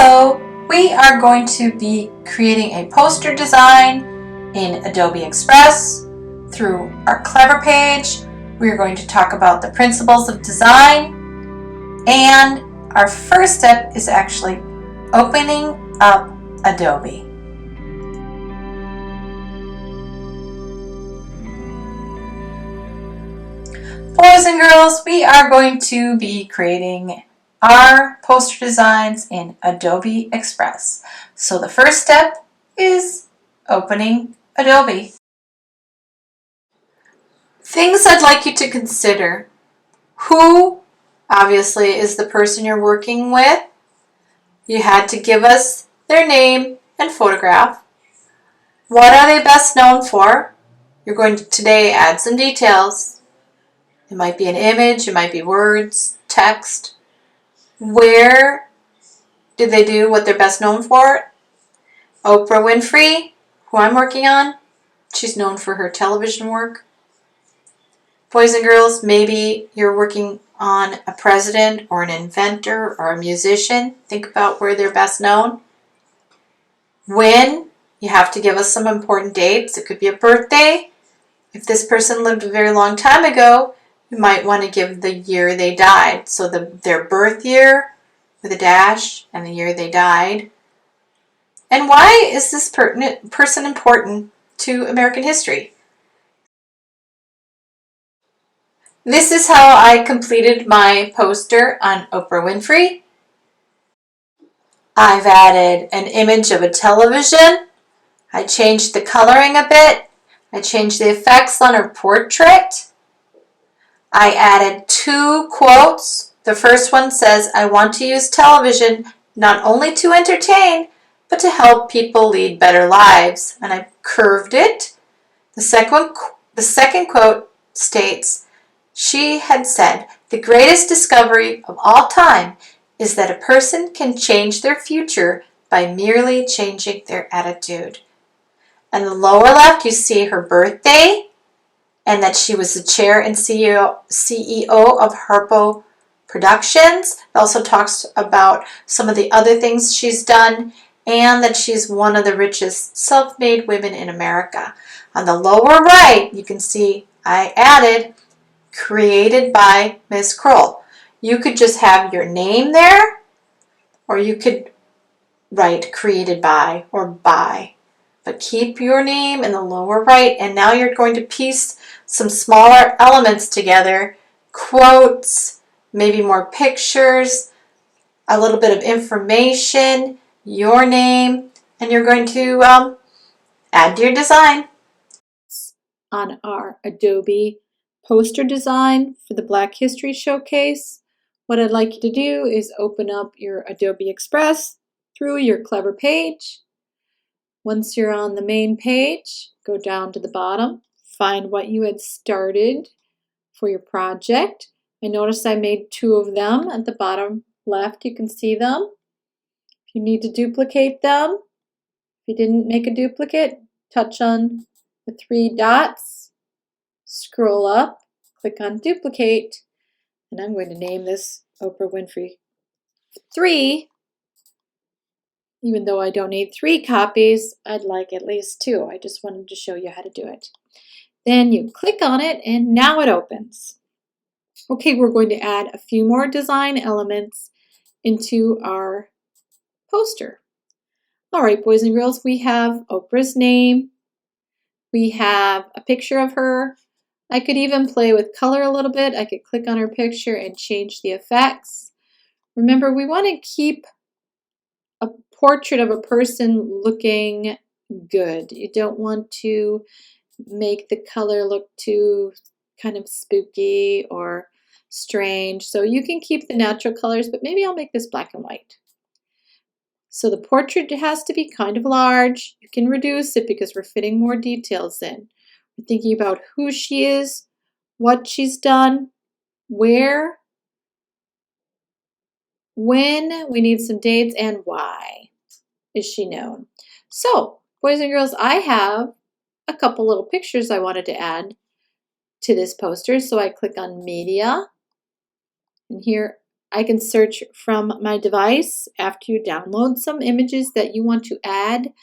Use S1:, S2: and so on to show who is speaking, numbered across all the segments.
S1: Hello! We are going to be creating a poster design in Adobe Express through our Clever page. We are going to talk about the principles of design, and our first step is actually opening up Adobe. Boys and girls, we are going to be creating our poster designs in Adobe Express. So the first step is opening Adobe. Things I'd like you to consider. Who, obviously, is the person you're working with. You had to give us their name and photograph. What are they best known for? You're going to today add some details. It might be an image, it might be words, text. Where did they do what they're best known for? Oprah Winfrey, who I'm working on, she's known for her television work. Boys and girls, maybe you're working on a president or an inventor or a musician. Think about where they're best known. When, you have to give us some important dates. It could be a birthday. If this person lived a very long time ago, you might want to give the year they died. So their birth year with a dash and the year they died. And why is this person important to American history? This is how I completed my poster on Oprah Winfrey. I've added an image of a television. I changed the coloring a bit. I changed the effects on her portrait. I added 2 quotes. The first one says, "I want to use television not only to entertain, but to help people lead better lives." And I curved it. The second quote states, she had said, "The greatest discovery of all time is that a person can change their future by merely changing their attitude." And the lower left, you see her birthday, and that she was the chair and CEO of Harpo Productions. It also talks about some of the other things she's done, and that she's one of the richest self-made women in America. On the lower right, you can see I added created by Ms. Kroll. You could just have your name there, or you could write created by or by. But keep your name in the lower right, and now you're going to piece some smaller elements together, quotes, maybe more pictures, a little bit of information, your name, and you're going to add to your design. On our Adobe poster design for the Black History Showcase, what I'd like you to do is open up your Adobe Express through your Clever page. Once you're on the main page, go down to the bottom, find what you had started for your project. I noticed I made 2 of them. At the bottom left, you can see them. If you need to duplicate them, if you didn't make a duplicate, touch on the 3 dots, scroll up, click on duplicate, and I'm going to name this Oprah Winfrey 3. Even though I don't need 3 copies, I'd like at least 2. I just wanted to show you how to do it. Then you click on it, and now it opens. Okay, we're going to add a few more design elements into our poster. All right, boys and girls, we have Oprah's name. We have a picture of her. I could even play with color a little bit. I could click on her picture and change the effects. Remember, we want to keep a portrait of a person looking good. You don't want to make the color look too kind of spooky or strange. So you can keep the natural colors, but maybe I'll make this black and white. So the portrait has to be kind of large. You can reduce it because we're fitting more details in. We're thinking about who she is, what she's done, where, when, we need some dates, and why is she known. So, boys and girls, I have a couple little pictures I wanted to add to this poster. So I click on Media, and here I can search from my device after you download some images that you want to add.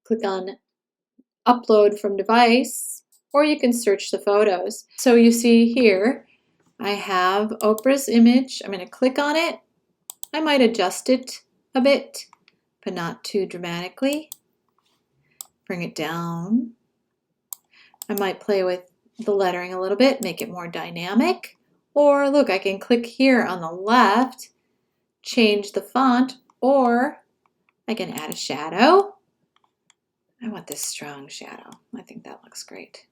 S1: Click on upload from device, or you can search the photos. So you see here, I have Oprah's image. I'm going to click on it. I might adjust it a bit, but not too dramatically. Bring it down. I might play with the lettering a little bit, make it more dynamic. Or look, I can click here on the left, change the font, or I can add a shadow. I want this strong shadow. I think that looks great.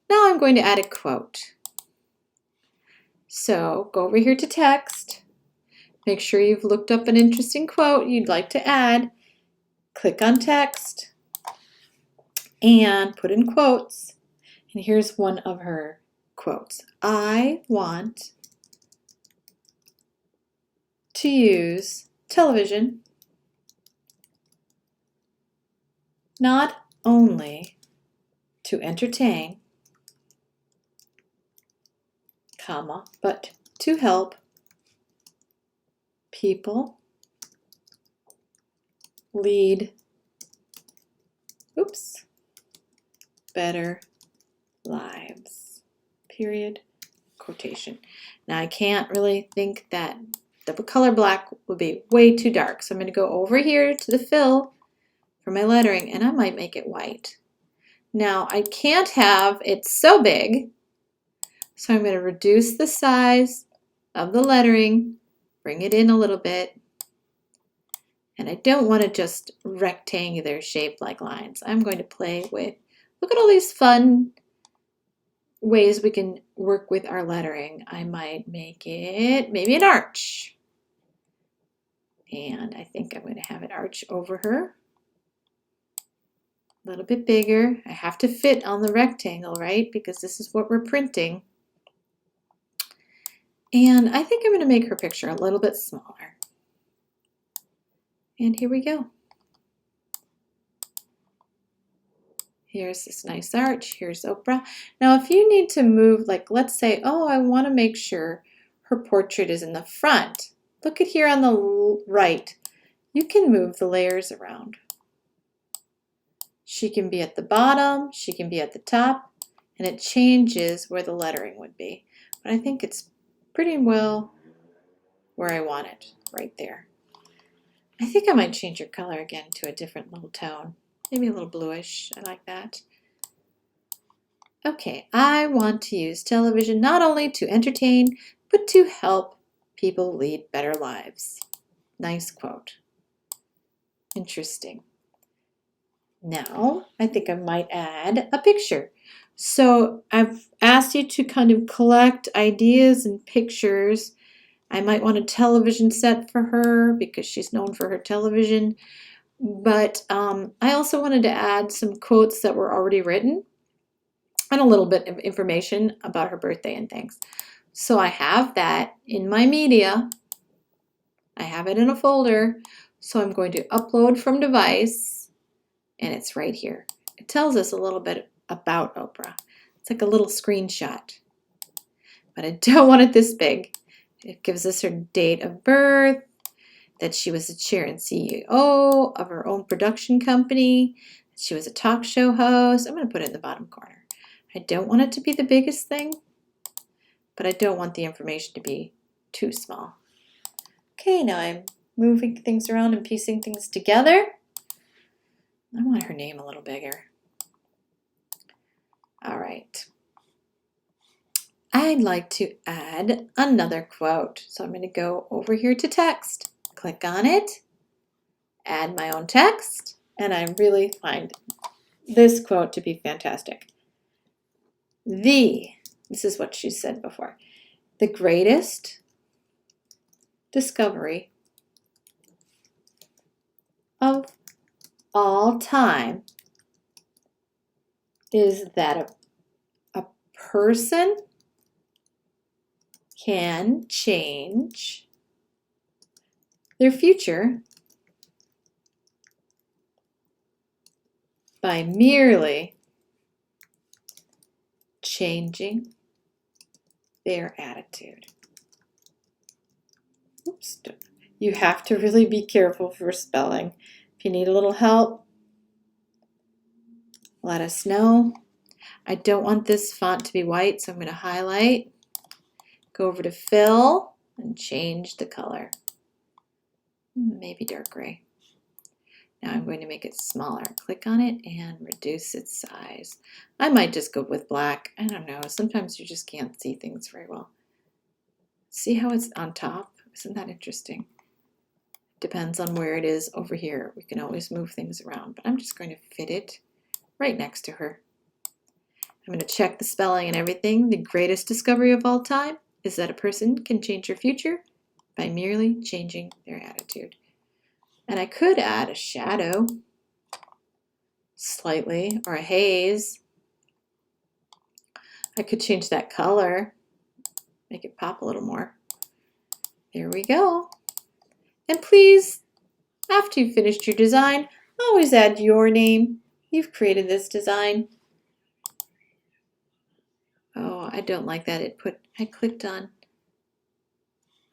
S1: Now I'm going to add a quote. So go over here to text. Make sure you've looked up an interesting quote you'd like to add. Click on text and put in quotes. And here's one of her quotes. I want to use television not only to entertain, comma, but to help people lead, better lives, period, quotation. Now I can't really think that the color black would be way too dark, so I'm going to go over here to the fill for my lettering, and I might make it white. Now I can't have it so big, so I'm going to reduce the size of the lettering, bring it in a little bit, and I don't want to just rectangular shape like lines. I'm going to play with, look at all these fun ways we can work with our lettering. I might make it maybe an arch. And I think I'm going to have it arch over her. A little bit bigger. I have to fit on the rectangle, right? Because this is what we're printing. And I think I'm going to make her picture a little bit smaller. And here we go. Here's this nice arch. Here's Oprah. Now, if you need to move, like let's say, oh, I want to make sure her portrait is in the front. Look at here on the right. You can move the layers around. She can be at the bottom, she can be at the top, and it changes where the lettering would be. But I think it's pretty well where I want it, right there. I think I might change her color again to a different little tone. Maybe a little bluish. I like that. Okay, I want to use television not only to entertain, but to help people lead better lives. Nice quote. Interesting. Now, I think I might add a picture. So I've asked you to kind of collect ideas and pictures. I might want a television set for her because she's known for her television. But I also wanted to add some quotes that were already written and a little bit of information about her birthday and things. So I have that in my media. I have it in a folder. So I'm going to upload from device, and it's right here. It tells us a little bit about Oprah. It's like a little screenshot. But I don't want it this big. It gives us her date of birth, that she was the chair and CEO of her own production company, that she was a talk show host. I'm going to put it in the bottom corner. I don't want it to be the biggest thing, but I don't want the information to be too small. Okay, now I'm moving things around and piecing things together. I want her name a little bigger. All right. I'd like to add another quote. So I'm going to go over here to text, click on it, add my own text, and I really find this quote to be fantastic. This is what she said before, the greatest discovery of all time is that a person can change their future by merely changing their attitude. Oops. You have to really be careful for spelling. If you need a little help, let us know. I don't want this font to be white, so I'm going to highlight, go over to fill, and change the color. Maybe dark gray. Now I'm going to make it smaller. Click on it and reduce its size. I might just go with black. I don't know. Sometimes you just can't see things very well. See how it's on top? Isn't that interesting? Depends on where it is over here. We can always move things around, but I'm just going to fit it right next to her. I'm going to check the spelling and everything. The greatest discovery of all time is that a person can change their future by merely changing their attitude. And I could add a shadow slightly, or a haze. I could change that color, make it pop a little more. There we go. And please, after you've finished your design, always add your name. You've created this design. Oh, I don't like that. I clicked on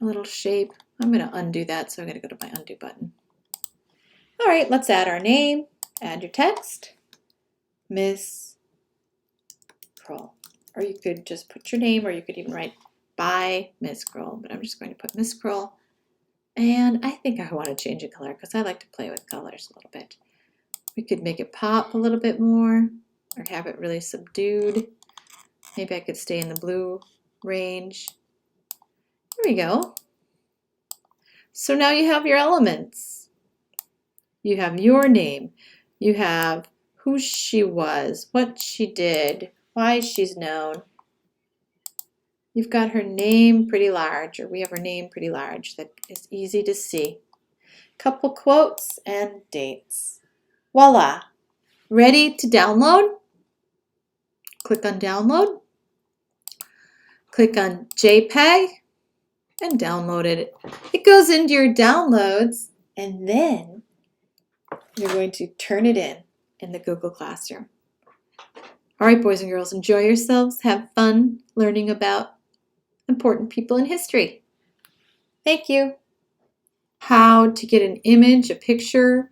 S1: a little shape. I'm going to undo that, so I'm going to go to my undo button. All right, let's add our name. Add your text. Miss Kroll. Or you could just put your name, or you could even write by Miss Kroll, but I'm just going to put Miss Kroll. And I think I want to change the color because I like to play with colors a little bit. We could make it pop a little bit more or have it really subdued. Maybe I could stay in the blue range. There we go. So now you have your elements. You have your name. You have who she was, what she did, why she's known. You've got her name pretty large, or we have her name pretty large. That is easy to see. Couple quotes and dates. Voila! Ready to download? Click on download. Click on JPEG and download it. It goes into your downloads, and then you're going to turn it in the Google Classroom. All right, boys and girls, enjoy yourselves. Have fun learning about important people in history. Thank you. How to get an image, a picture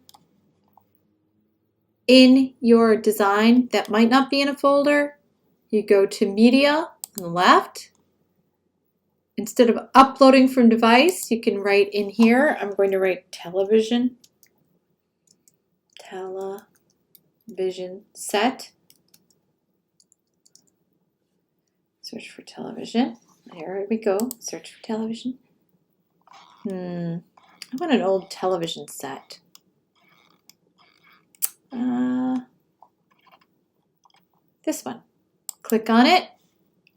S1: in your design that might not be in a folder. You go to Media on the left. Instead of uploading from device, you can write in here. I'm going to write television. Television set. Search for television. There we go. Search for television. I want an old television set. This one. Click on it.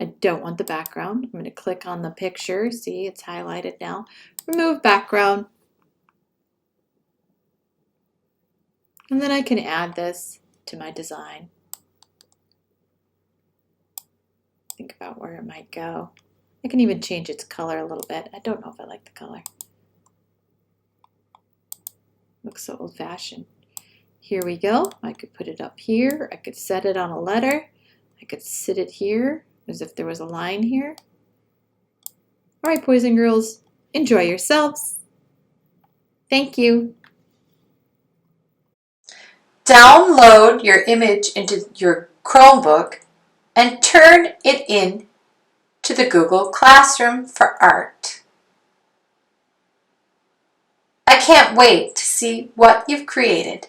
S1: I don't want the background. I'm going to click on the picture. See, it's highlighted now. Remove background. And then I can add this to my design. Think about where it might go. I can even change its color a little bit. I don't know if I like the color. Looks so old-fashioned. Here we go. I could put it up here. I could set it on a letter. I could sit it here as if there was a line here. All right, boys and girls, enjoy yourselves. Thank you. Download your image into your Chromebook and turn it in to the Google Classroom for art. I can't wait to see what you've created.